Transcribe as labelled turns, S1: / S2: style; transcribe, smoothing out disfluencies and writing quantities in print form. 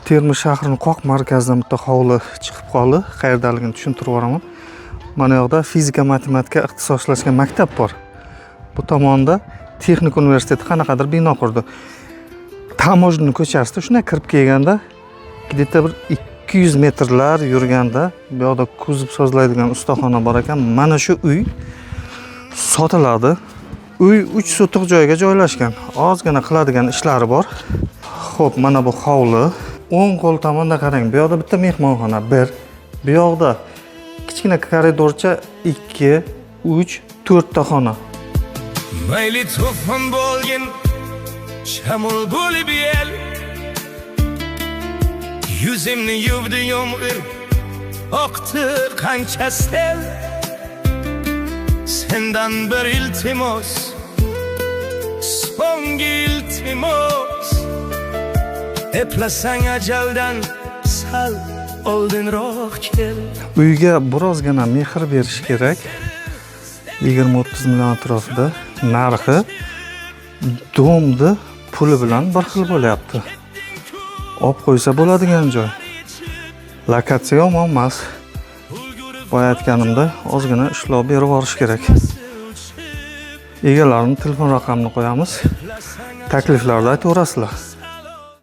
S1: Termiz shahrining qoq markazidan bitta hovli chiqib qoldi. Qayerdaligini tushuntirib boraman. Mana yoqda fizika, matematika ixtisoslashgan maktab bor. Bu tomonda texnik universiteti qanaqadir bino qurdi. Tamojniy ko'chasida shunday kirib kelganda, где-то bir 200 metrlar yurganda bu yoqda kuzov sozlaydigan ustaxona bor ekan. Mana shu uy sotiladi. Uy 3 sotiq joyga joylashgan. Ozgina qiladigan ishlari bor. Xo'p, mana bu hovli. O'ng qo'l tomonda qarang. Bu yoqda bitta mehmonxona 1. Bu yoqda kichkina koridorcha 2, 3, 4 ta xona.
S2: Mayli to'fon bo'lgin, shamol bo'lib yel. Yuzimni yuvdi yomg'ir, oqdi qancha sel. Sendan bir iltimos, so'nggi iltimos. Eplasang ajaldan sal oldinroq kel.
S1: Uyga birozgina mehr berish kerak. 20-30 million atrofida. Narxi domni puli bilan bir xil bo'lyapti. Olib qo'ysa bo'ladigan joy. Lokatsiya yomon emas. Boya aytganimda ozgina ishlov berib yuborish kerak. Egalarining telefon raqamini qo'yamiz. Takliflarda aytaverasizlar.